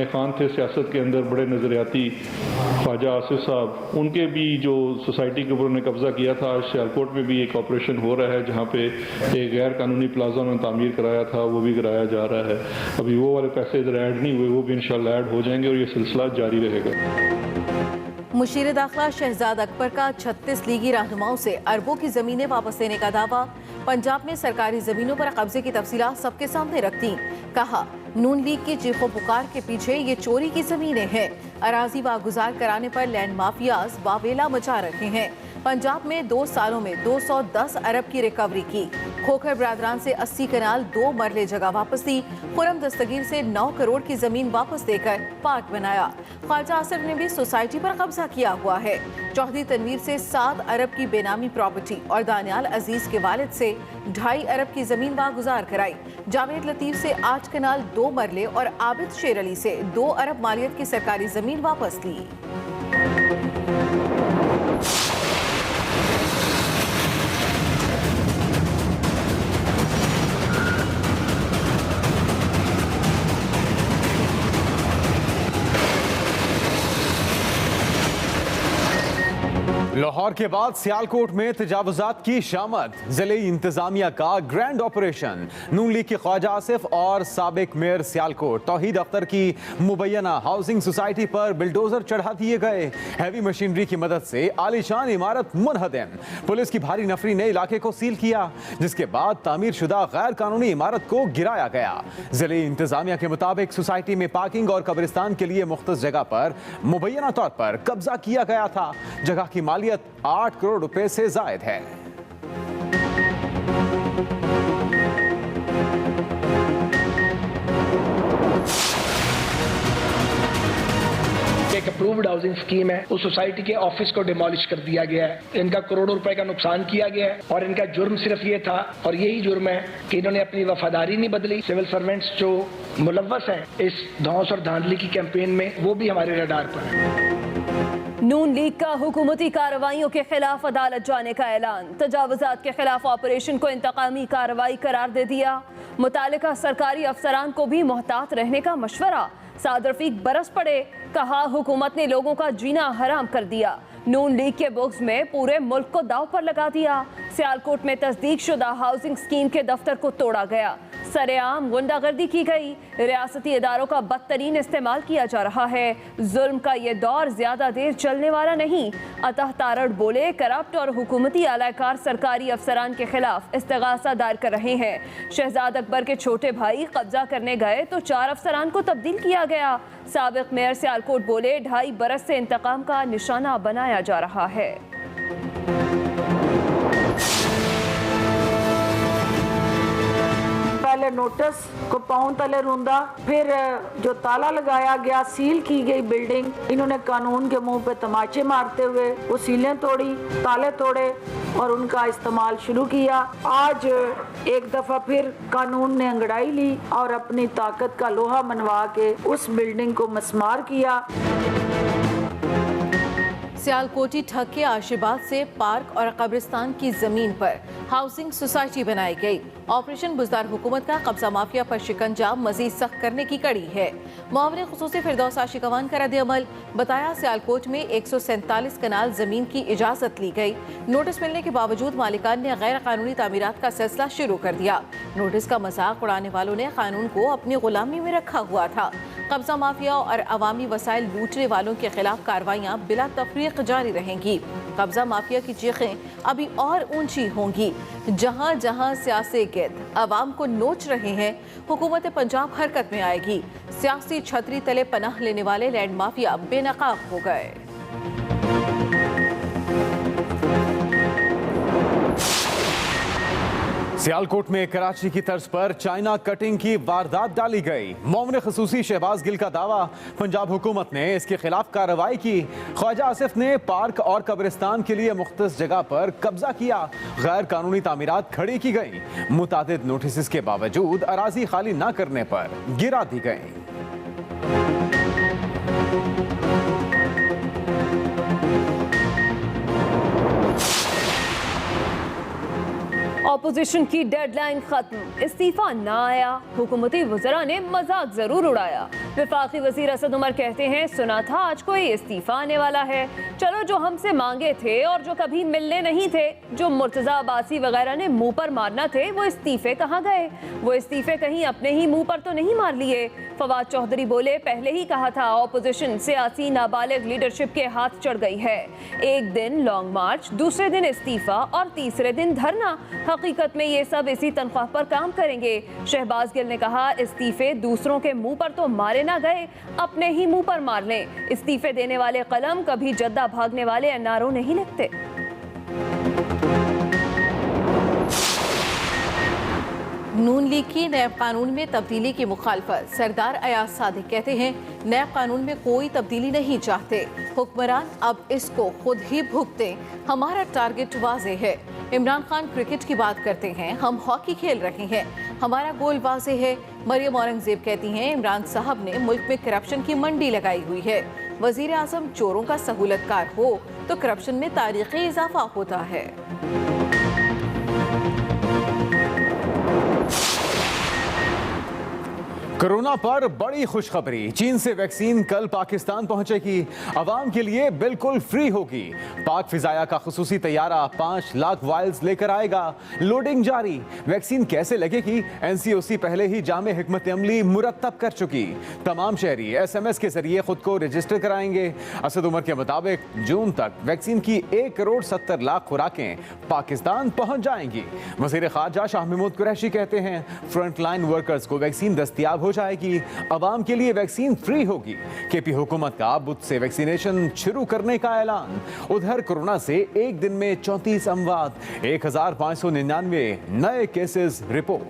दरमियान खान थे सियासत के अंदर, बड़े नज़रियाती, ख्वाजा आसिफ साहब, उनके भी जो सोसाइटी के ऊपर उन्होंने कब्ज़ा किया था। सियालकोट में भी एक ऑपरेशन हो रहा है जहाँ पे एक गैर कानूनी प्लाजा में तामीर कराया था, वो भी कराया जा रहा है। अभी वो वाले पैसे इधर ऐड नहीं हुए, वो भी इंशाल्लाह ऐड हो जाएंगे और ये सिलसिला जारी रहेगा। मुशीर दाखिला शहजाद अकबर का 36 लीगी रहनुमाओं से अरबों की जमीनें वापस लेने का दावा। पंजाब में सरकारी जमीनों पर कब्जे की तफसीलात सबके सामने रखती। कहा, नून लीग की चीखों पुकार के पीछे ये चोरी की जमीनें हैं। अराजी वागुजार कराने पर लैंड माफियाज वावेला मचा रहे हैं। पंजाब में 2 सालों में 210 अरब की रिकवरी की। खोखर बरादरान से 80 कनाल 2 मरले जगह वापस दी। खुरम दस्तगीर से 9 करोड़ की जमीन वापस देकर पार्क बनाया। ख्वाजा आसिफ ने भी सोसाइटी पर कब्जा किया हुआ है। चौधरी तनवीर से 7 अरब की बेनामी प्रॉपर्टी और दानियाल अजीज के वालिद से 2.5 अरब की जमीन वागुजार कराई। जावेद लतीफ से 8 कनाल 2 मरले और आबिद शेर अली से 2 अरब मालियत की सरकारी जमीन वापस ली। लाहौर के बाद सियालकोट में तजावुजात की शामत। जिले इंतजामिया का ग्रैंड ऑपरेशन। नून लीग के ख्वाजा आसिफ और साबिक मेयर सियालकोट तौहीद अख्तर की मुबैना हाउसिंग सोसाइटी पर बिल्डोजर चढ़ा दिए गए। हैवी मशीनरी की मदद से आलीशान इमारत मुनहदम। पुलिस की भारी नफरी ने इलाके को सील किया, जिसके बाद तामीर शुदा गैर कानूनी इमारत को गिराया गया। जिले इंतजामिया के मुताबिक सोसाइटी में पार्किंग और कब्रिस्तान के लिए मुख्तस जगह पर मुबैना तौर पर कब्जा किया गया था। जगह की मालियत 8 करोड़ रुपए से जायद है। एक अप्रूव्ड हाउसिंग स्कीम है, उस सोसाइटी के ऑफिस को डिमोलिश कर दिया गया है। इनका करोड़ों रुपए का नुकसान किया गया है और इनका जुर्म सिर्फ ये था और यही जुर्म है कि इन्होंने अपनी वफादारी नहीं बदली। सिविल सर्वेंट्स जो मुलव्वस हैं इस धौंस और धांधली की कैंपेन में, वो भी हमारे रडार पर है। नून लीग का हुकूमती कार्रवाइयों के खिलाफ अदालत जाने का ऐलान। तजावुजात के खिलाफ ऑपरेशन को इंतकामी कार्रवाई करार दे दिया। मुतालिका सरकारी अफसरान को भी मोहतात रहने का मशवरा। साद रफीक बरस पड़े, कहा हुकूमत ने लोगों का जीना हराम कर दिया। नून लीग के बुक्स में पूरे मुल्क को दाव पर लगा दिया। सियालकोट में तस्दीक शुदा हाउसिंग स्कीम के दफ्तर को तोड़ा गया। सरेआम गुंडागर्दी की गई। रियासती इदारों का बदतरीन इस्तेमाल किया जा रहा है। जुल्म का ये दौर ज्यादा देर चलने वाला नहीं। अतः तारड़ बोले, करप्ट और हुकूमती आलाकार सरकारी अफसरान के खिलाफ इस्तिगासा दायर कर रहे हैं। शहजाद अकबर के छोटे भाई कब्जा करने गए तो 4 अफसरान को तब्दील किया गया। साबिक मेयर सियालकोट बोले, 2.5 बरस से इंतकाम का निशाना बनाया जा रहा है। पहले नोटिस को पांव तले रूंदा, फिर जो ताला लगाया गया, सील की गई बिल्डिंग, इन्होंने कानून के मुंह पे तमाचे मारते हुए वो सीलें तोड़ी, ताले तोड़े और उनका इस्तेमाल शुरू किया। आज एक दफा फिर कानून ने अंगड़ाई ली और अपनी ताकत का लोहा मनवा के उस बिल्डिंग को मस्मार किया। सियालकोटी ठग के आशीर्वाद से पार्क और कब्रिस्तान की जमीन पर हाउसिंग सोसाइटी बनाई गई। ऑपरेशन बुजदार हुकूमत का कब्जा माफिया पर शिकंजा मजीद सख्त करने की कड़ी है। मुआविन खुसूसी फिरदौस आशिकवान का रद्द-ए-अमल। बताया, सियालकोट में 147 कनाल जमीन की इजाजत ली गई। नोटिस मिलने के बावजूद मालिकान ने गैर कानूनी तामीरात का सिलसिला शुरू कर दिया। नोटिस का मजाक उड़ाने वालों ने कानून को अपनी गुलामी में रखा हुआ था। कब्जा माफिया और अवामी वसाइल लूटने वालों के खिलाफ कार्रवाइयाँ बिला तफरीक जारी रहेंगी। कब्जा माफिया की चीखें अभी और ऊंची होंगी। जहां जहां सियासी गिद्ध अवाम को नोच रहे हैं, हुकूमत पंजाब हरकत में आएगी। सियासी छतरी तले पनाह लेने वाले लैंड माफिया बेनकाब हो गए। सियालकोट में कराची की तर्ज पर चाइना कटिंग की वारदात डाली गई। मोमिन खसूसी शहबाज गिल का दावा, पंजाब हुकूमत ने इसके खिलाफ कार्रवाई की। ख्वाजा आसिफ ने पार्क और कब्रिस्तान के लिए मुख्तस जगह पर कब्जा किया। गैर कानूनी तामीरात खड़ी की गई। मुतादिद नोटिस के बावजूद अराजी खाली न करने पर गिरा दी गई। ऑपोजिशन की डेडलाइन खत्म, इस्तीफा ना आया। हुकूमती वज़रा ने मजाक जरूर उड़ाया। वफाकी वजीर असद उमर कहते हैं, सुना था आज कोई इस्तीफा आने वाला है। चलो, जो हमसे मांगे थे और जो कभी मिलने नहीं थे, जो मुर्तजा अब्बासी वगैरह ने मुंह पर मारना थे, वो इस्तीफे कहाँ गए? वो इस्तीफे कहीं अपने ही मुंह पर तो नहीं मार लिए? फवाद चौधरी बोले, पहले ही कहा था ऑपोजिशन सियासी नाबालिग लीडरशिप के हाथ चढ़ गई है। एक दिन लॉन्ग मार्च, दूसरे दिन इस्तीफा और तीसरे दिन धरना। हकीकत में ये सब इसी तनख्वाह पर काम करेंगे। शहबाज गिल ने कहा, इस्तीफे दूसरों के मुंह पर तो मारे ना गए, अपने ही मुंह पर मार लें। इस्तीफे देने वाले कलम कभी जद्दा भागने वाले एनआरओ नहीं लिखते। नून लीग की नैब कानून में तब्दीली की मुखालफत। सरदार अयाज सादिक कहते हैं, नैब कानून में कोई तब्दीली नहीं चाहते, हुक्मरान अब इसको खुद ही भुगते। हमारा टारगेट वाज़े है। इमरान खान क्रिकेट की बात करते हैं, हम हॉकी खेल रहे हैं, हमारा गोल वाज़े है। मरियम औरंगजेब कहती हैं, इमरान साहब ने मुल्क में करप्शन की मंडी लगाई हुई है। वज़ीर आज़म चोरों का सहूलतकार हो तो करप्शन में तारीख़ी इजाफा होता है। कोरोना पर बड़ी खुशखबरी। चीन से वैक्सीन कल पाकिस्तान पहुंचेगी। अवाम के लिए बिल्कुल फ्री होगी। पाक फिजाया का खुसूसी तैयारा 5 लाख वायल्स लेकर आएगा। लोडिंग जारी। वैक्सीन कैसे लगेगी? एनसीओसी पहले ही जामे हिकमत अमली मुरतब कर चुकी। तमाम शहरी SMS के जरिए खुद को रजिस्टर कराएंगे। असद उमर के मुताबिक जून तक वैक्सीन की 1 करोड़ 70 लाख खुराकें पाकिस्तान पहुंच जाएंगी। वज़ीर ख़ारजा शाह महमूद कुरैशी कहते हैं, फ्रंट लाइन वर्कर्स को वैक्सीन दस्तयाब हो जाएगी। अवाम के लिए वैक्सीन फ्री होगी। केपी हुकूमत का बुध से वैक्सीनेशन शुरू करने का ऐलान। उधर कोरोना से एक दिन में 34 अमवात, 1599 नए केसेस रिपोर्ट।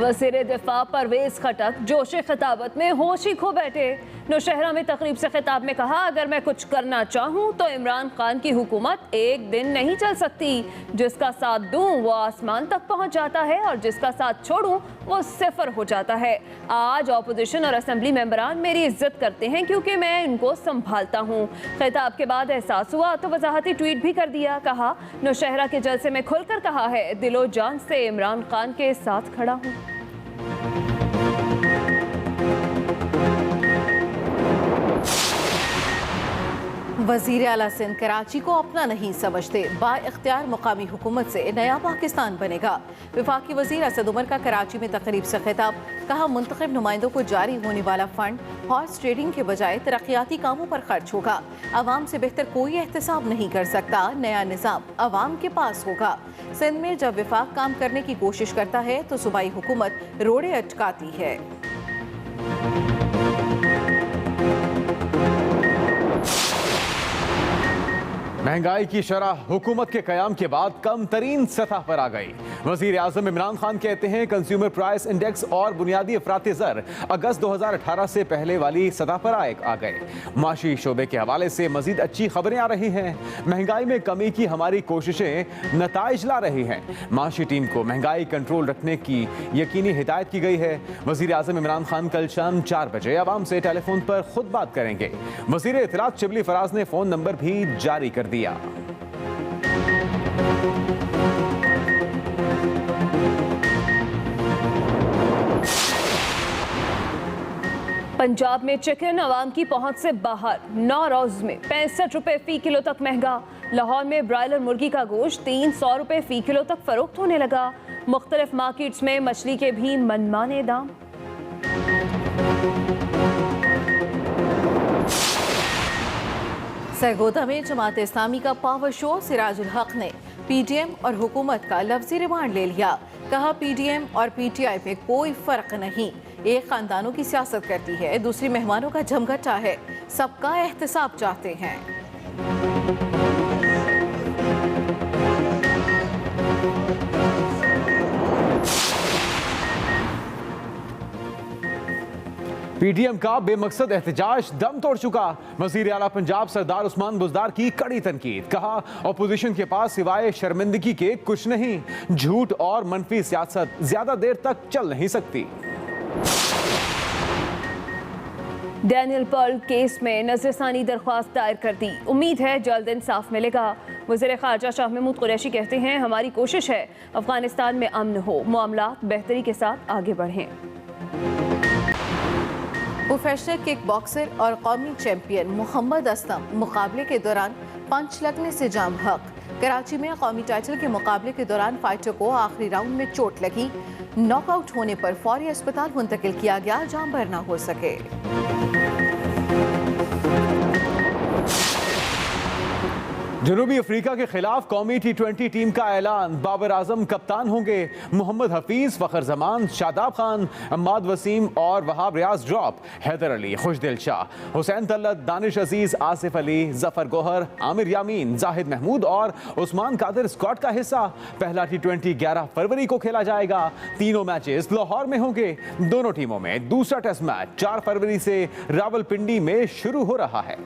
वज़ीर दिफा परवेज खटक जोश खिताबत में होश ही खो बैठे। नौशहरा में तकरीब से खिताब में कहा, अगर मैं कुछ करना चाहूँ तो इमरान खान की हुकूमत एक दिन नहीं चल सकती। जिसका साथ दूँ वो आसमान तक पहुँच जाता है और जिसका साथ छोड़ूँ वो सिफर हो जाता है। आज अपोजिशन और असेंबली मेंबरान मेरी इज्जत करते हैं क्योंकि मैं इनको संभालता हूँ। खिताब के बाद एहसास हुआ तो वजाहती ट्वीट भी कर दिया। कहा, नौशहरा के जलसे में खुलकर कहा है, दिलो जान से इमरान खान के साथ खड़ा हूँ। वज़ीर आला सिंध कराची को अपना नहीं समझते, बाइख्तियार मुकामी हुकूमत से नया पाकिस्तान बनेगा। वफाकी वज़ीर असद उमर का कराची में तकरीब से खिताब। कहा, मुंतखब नुमाइंदों को जारी होने वाला फंड हॉर्स ट्रेडिंग के बजाय तरक्याती कामों पर खर्च होगा। अवाम से बेहतर कोई एहतसाब नहीं कर सकता। नया निज़ाम अवाम के पास होगा। सिंध में जब विफाक काम करने की कोशिश करता है तो सूबाई हुकूमत रोड़े अटकाती है। महंगाई की शरह हुकूमत के कयाम के बाद कम तरीन सतह पर आ गई। वजीर आजम इमरान खान कहते हैं, कंज्यूमर प्राइस इंडेक्स और बुनियादी अफराती ज़र अगस्त 2018 से पहले वाली सतह पर आ गए। माशी शोबे के हवाले से मजीद अच्छी खबरें आ रही हैं। महंगाई में कमी की हमारी कोशिशें नताइज ला रही हैं। माशी टीम को महंगाई कंट्रोल रखने की यकीनी हिदायत की गई है। वजीर आजम इमरान खान कल शाम 4 बजे आवाम से टेलीफोन पर खुद बात करेंगे। वजीर इत्तलात शिबली फराज ने फ़ोन नंबर भी जारी कर दिया। पंजाब में चिकन अवाम की पहुंच से बाहर। 9 रोज में 65 रुपए फी किलो तक महंगा। लाहौर में ब्रायलर मुर्गी का गोश्त 300 रुपए फी किलो तक फरोख्त होने लगा। मुख्तलिफ मार्केट्स में मछली के भी मनमाने दाम। सरगोदा में जमात इस्लामी का पावर शो। सिराजुल हक ने PDM और हुकूमत का लफ्जी रिमांड ले लिया। कहा, PDM और PTI में कोई फर्क नहीं, एक खानदानों की सियासत करती है, दूसरी मेहमानों का झमघटा है, सबका एहतसाब चाहते हैं। पीडीएम का बेमकसद एहतजाज दम तोड़ चुका। वजीर आला पंजाब सरदार उस्मान बुज़दार की कड़ी तनकीद। कहा अपोजिशन के पास सिवाय शर्मिंदगी के कुछ नहीं। झूठ और मनफी सियासत ज्यादा देर तक चल नहीं सकती। डैनियल पर्ल केस में नजरसानी दरख्वास्त दायर कर दी। उम्मीद है जल्द इंसाफ मिलेगा। वज़ीर ख़ारजा शाह महमूद कुरैशी कहते हैं, हमारी कोशिश है अफगानिस्तान में अमन हो, मामला बेहतरी के साथ आगे बढ़ें। प्रोफेशनल किक बॉक्सर और कौमी चैंपियन मोहम्मद असलम मुकाबले के दौरान पंच लगने से जाम हक। कराची में कौमी टाइटल के मुकाबले के दौरान फाइटर को आखिरी राउंड में चोट लगी। नॉकआउट होने पर फौरी अस्पताल मुंतकिल किया गया, जाम भर न हो सके। जनूबी अफ्रीका के खिलाफ कौमी T20 टीम का ऐलान। बाबर आजम कप्तान होंगे। मोहम्मद हफीज, फखर जमान, शादाब खान, अम्माद वसीम और वहाब रियाज ड्रॉप। हैदर अली, खुशदिल शाह, हुसैन तल्लत, दानिश अजीज, आसिफ अली, जफर गोहर, आमिर यामीन, जाहिद महमूद और उस्मान कादिर स्क्वाड का हिस्सा। पहला T20 11 फरवरी को खेला जाएगा। तीनों मैचेस लाहौर में होंगे। दोनों टीमों में दूसरा टेस्ट मैच 4 फरवरी से रावलपिंडी में शुरू हो रहा है।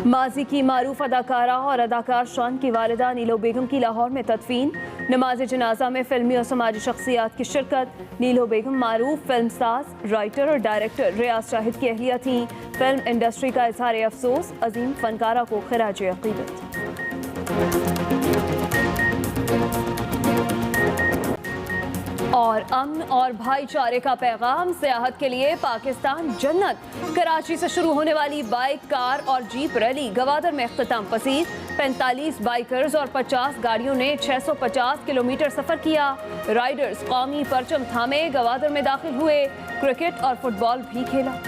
माजी की मारूफ अदाकारा और अदाकार शान की वालिदा नीलो बेगम की लाहौर में तदफीन। नमाज जनाजा में फिल्मी और समाजी शख्सियात की शिरकत। नीलो बेगम मारूफ फिल्मसाज, राइटर और डायरेक्टर रियाज शाहिद की अहलिया थीं। फिल्म इंडस्ट्री का इजहार अफसोस, अजीम फनकारा को खिराज अकीदत। और अमन और भाईचारे का पैगाम, सियाहत के लिए पाकिस्तान जन्नत। कराची से शुरू होने वाली बाइक, कार और जीप रैली गवादर में इख्तिताम पसीर। 45 बाइकर्स और 50 गाड़ियों ने 650 किलोमीटर सफर किया। राइडर्स कौमी परचम थामे गवादर में दाखिल हुए। क्रिकेट और फुटबॉल भी खेला।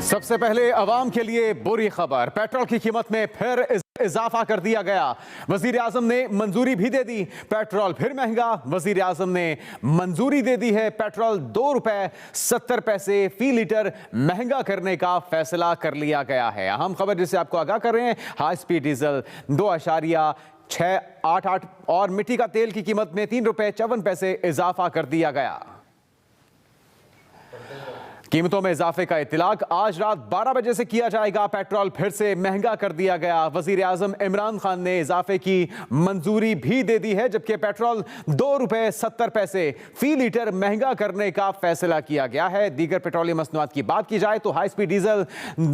सबसे पहले अवाम के लिए बुरी खबर। पेट्रोल की कीमत में फिर इजाफा कर दिया गया। वजीर आजम ने मंजूरी भी दे दी। पेट्रोल फिर महंगा। वजीर आजम ने मंजूरी दे दी है। पेट्रोल 2 रुपए 70 पैसे फी लीटर महंगा करने का फैसला कर लिया गया है। अहम खबर जिसे आपको आगाह कर रहे हैं, हाई स्पीड डीजल 2.688 और मिट्टी का तेल की कीमत में 3 रुपए 54 पैसे इजाफा कर दिया गया। कीमतों में इजाफे का इतलाक आज रात 12 बजे से किया जाएगा। पेट्रोल फिर से महंगा कर दिया गया। वजीर आजम इमरान खान ने इजाफे की मंजूरी भी दे दी है, जबकि पेट्रोल 2 रुपए 70 पैसे फी लीटर महंगा करने का फैसला किया गया है। दीगर पेट्रोलियम मसनूआत की बात की जाए तो हाई स्पीड डीजल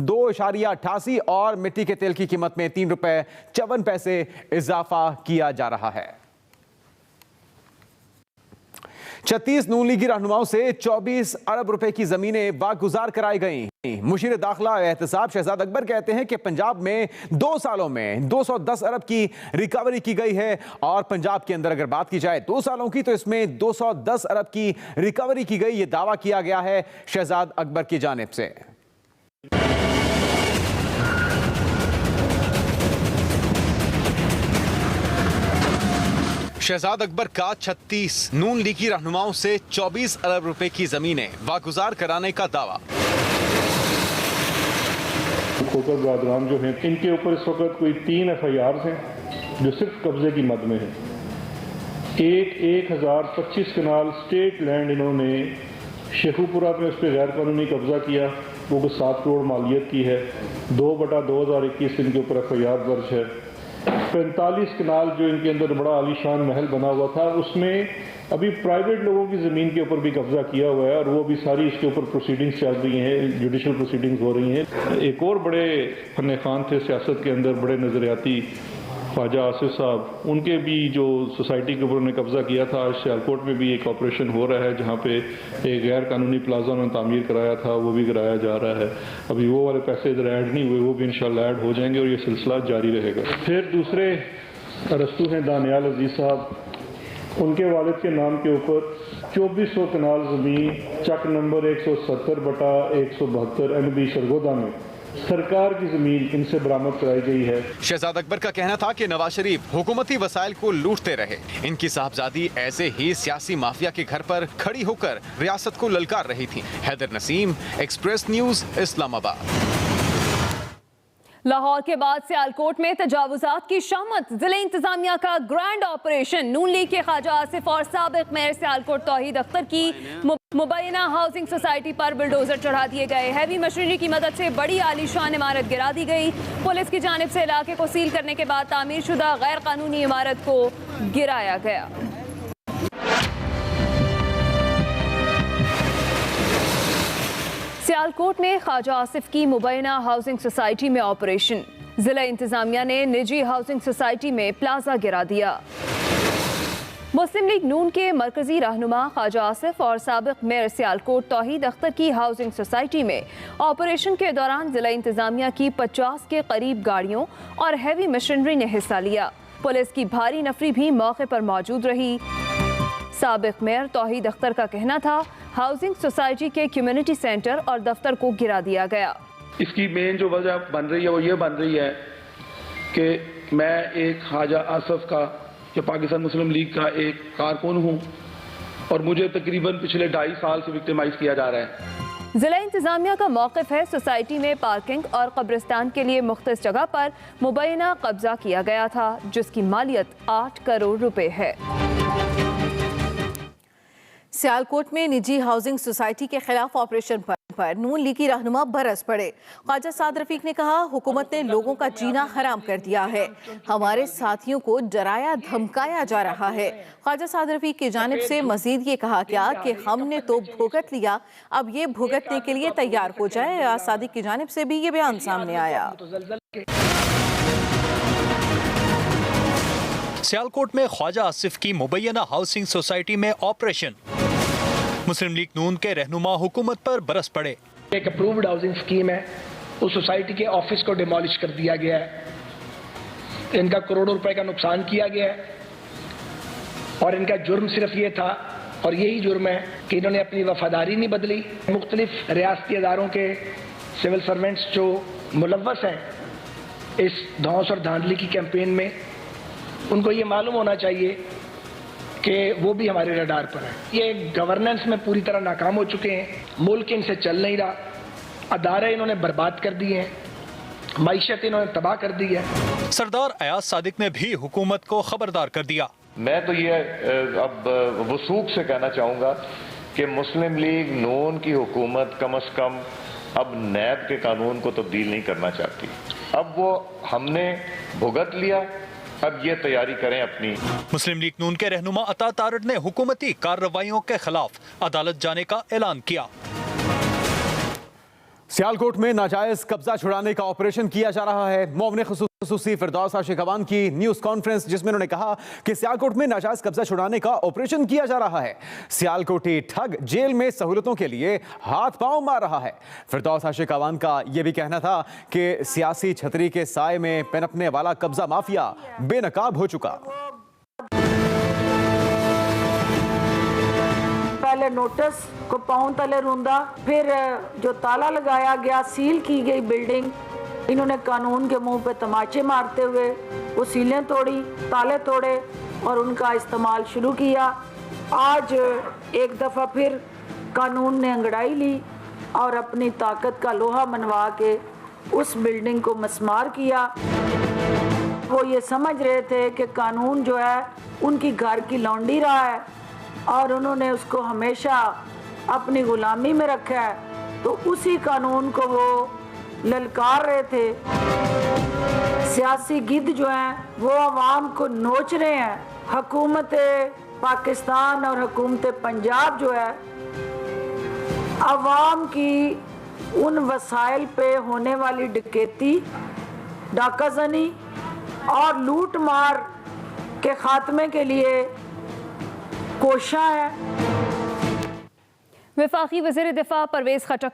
2.88 और मिट्टी के तेल की कीमत में 3 रुपए 54 पैसे इजाफा किया जा रहा है। 36 नून लीगी रहनुमाओं से 24 अरब रुपए की जमीनें वागुजार कराई गई। मुशीर दाखिला एहतसाब शहजाद अकबर कहते हैं कि पंजाब में 2 सालों में 210 अरब की रिकवरी की गई है और पंजाब के अंदर अगर बात की जाए 2 सालों की तो इसमें 210 अरब की रिकवरी की गई। ये दावा किया गया है शहजाद अकबर की जानिब से। शहजाद अकबर का 36 नून लीगी रहनुमाओं से 24 अरब रुपए की जमीनें वागुजार कराने का दावा। खोकर बरदरान जो हैं, इनके ऊपर इस वक्त कोई 3 FIRs हैं जो सिर्फ कब्जे की मद में है। 1025 कनाल स्टेट लैंड इन्होंने शेखुपुरा में उस पर गैर कानूनी कब्जा किया, वो 7 करोड़ मालियत की है। 2/2021 इनके ऊपर FIR दर्ज है। 45 कनाल जो इनके अंदर बड़ा आलीशान महल बना हुआ था, उसमें अभी प्राइवेट लोगों की ज़मीन के ऊपर भी कब्जा किया हुआ है और वो भी सारी इसके ऊपर प्रोसीडिंग्स चल रही हैं, जुडिशल प्रोसीडिंग्स हो रही हैं। एक और बड़े फन्ने खान थे सियासत के अंदर, बड़े नज़रियाती, ख्वाजा आसिफ साहब, उनके भी जो सोसाइटी के ऊपर उन्होंने कब्जा किया था, आज सियालकोट में भी एक ऑपरेशन हो रहा है जहाँ पे एक गैर कानूनी प्लाजा उन्होंने तामीर कराया था, वो भी कराया जा रहा है। अभी वो वाले पैसे इधर ऐड नहीं हुए, वो भी इंशाल्लाह ऐड हो जाएंगे और ये सिलसिला जारी रहेगा। फिर दूसरे अरस्तू हैं दानियाल अजीज साहब, उनके वालिद के नाम के ऊपर 2400 कनाल ज़मीन चक नंबर 170/172 NB सरगोदा में सरकार की जमीन इनसे बरामद कराई गई है। शहजाद अकबर का कहना था कि नवाज शरीफ हुकूमती वसाइल को लूटते रहे। इनकी साहबजादी ऐसे ही सियासी माफिया के घर पर खड़ी होकर रियासत को ललकार रही थी। हैदर नसीम, एक्सप्रेस न्यूज, इस्लामाबाद। लाहौर के बाद सियालकोट में तजावुजात की शामत। जिले इंतजामिया का ग्रैंड ऑपरेशन। नून लीग के ख्वाजा आसिफ और साबिक मेयर सियालकोट तौहीद अख्तर की मुबैना हाउसिंग सोसाइटी पर बुलडोजर चढ़ा दिए गए। हैवी मशीनरी की मदद से बड़ी आलीशान इमारत गिरा दी गई। पुलिस की जानिब से इलाके को सील करने के बाद तामीर शुदा गैर कानूनी इमारत को गिराया गया। सियालकोट में ख्वाजा आसिफ की मुबैना हाउसिंग सोसाइटी में ऑपरेशन। जिला इंतजामिया ने निजी हाउसिंग सोसाइटी में प्लाजा गिरा दिया। मुस्लिम लीग नून के मरकजी रहनुमा ख्वाजा आसिफ और साबिक मेयर सियालकोट तौहीद अख्तर की हाउसिंग सोसाइटी में ऑपरेशन के दौरान जिला इंतजामिया की 50 के करीब गाड़ियों और हैवी मशीनरी ने हिस्सा लिया। पुलिस की भारी नफरी भी मौके पर मौजूद रही। साबिक मेयर तौहीद अख्तर का कहना था हाउसिंग सोसाइटी के कम्युनिटी सेंटर और दफ्तर को गिरा दिया गया। इसकी मेन जो वजह बन रही है वो ये बन रही है कि मैं एक ख्वाजा आसिफ का या पाकिस्तान मुस्लिम लीग का एक कारकुन हूँ और मुझे तकरीबन पिछले 2.5 साल से विक्टिमाइज किया जा रहा है। जिला इंतजामिया का मौक़िफ़ है सोसाइटी में पार्किंग और कब्रिस्तान के लिए मुख्तलिफ जगह पर मुबैना कब्जा किया गया था, जिसकी मालियत 8 करोड़ रुपए है। सियालकोट में निजी हाउसिंग सोसाइटी के खिलाफ ऑपरेशन पर नून लीग की रहनुमा बरस पड़े। ख्वाजा साद रफीक ने कहा, हुकूमत ने लोगों का जीना हराम कर दिया है। हमारे साथियों को डराया धमकाया जा रहा है। ख्वाजा साद रफीक की जानिब से मजीद ये कहा गया कि हमने तो भुगत लिया, अब ये भुगतने के लिए तैयार हो जाए। रियाज सादिक की जानिब से भी ये बयान सामने आया। सियालकोट में ख्वाजा आसिफ की मुबैना हाउसिंग सोसाइटी में ऑपरेशन। मुस्लिम लीग नून के रहनुमा हुकूमत पर बरस पड़े। एक अप्रूव्ड हाउसिंग स्कीम है, उस सोसाइटी के ऑफिस को डिमोलिश कर दिया गया है। इनका करोड़ों रुपए का नुकसान किया गया है और इनका जुर्म सिर्फ ये था और यही जुर्म है कि इन्होंने अपनी वफादारी नहीं बदली। मुख्तलिफ रियासती अदारों के सिविल सर्वेंट्स जो मुलव्वस हैं इस धौंस और धांधली की कैंपेन में, उनको ये मालूम होना चाहिए कि वो भी हमारे रडार पर है। ये गवर्नेंस में पूरी तरह नाकाम हो चुके हैं। मुल्क इनसे चल नहीं रहा, अदारे इन्होंने बर्बाद कर दिए हैं, मईशत इन्होंने तबाह कर दी है। सरदार अयाज सादिक ने भी हुकूमत को खबरदार कर दिया। मैं तो ये अब वसूख से कहना चाहूँगा कि मुस्लिम लीग नून की हुकूमत कम अज़ कम अब नैब के कानून को तब्दील नहीं करना चाहती। अब वो हमने भुगत लिया, अब ये तैयारी करें अपनी। मुस्लिम लीग नून के रहनुमा अता तारड़ ने हुकूमती कार्रवाइयों के खिलाफ अदालत जाने का ऐलान किया। सियालकोट में नाजायज कब्जा छुड़ाने का ऑपरेशन किया जा रहा है। मुअव्विन खुसूसी फिरदौस आशिकवान की न्यूज कॉन्फ्रेंस, जिसमें उन्होंने कहा कि सियालकोट में नाजायज कब्जा छुड़ाने का ऑपरेशन किया जा रहा है। सियालकोटी ठग जेल में सहूलतों के लिए हाथ पांव मार रहा है। फिरदौस आशिकवान का यह भी कहना था कि सियासी छतरी के साए में पनपने वाला कब्जा माफिया बेनकाब हो चुका। पहले नोटिस को पांव तले रूंदा, फिर जो ताला लगाया गया, सील की गई बिल्डिंग, इन्होंने कानून के मुंह पे तमाचे मारते हुए वो सीलें तोड़ी, ताले तोड़े और उनका इस्तेमाल शुरू किया। आज एक दफ़ा फिर कानून ने अंगड़ाई ली और अपनी ताकत का लोहा मनवा के उस बिल्डिंग को मस्मार किया। वो ये समझ रहे थे कि कानून जो है उनकी घर की लौंडी रहा है और उन्होंने उसको हमेशा अपनी गुलामी में रखा है, तो उसी कानून को वो ललकार रहे थे। सियासी गिद्ध जो हैं वो अवाम को नोच रहे हैं। हुकूमत पाकिस्तान और हुकूमत पंजाब जो है अवाम की उन वसाइल पे होने वाली डकैती, डाकाजनी और लूट मार के खात्मे के लिए कोशिश है। वफाकी वज़ीर दिफा परवेज खटक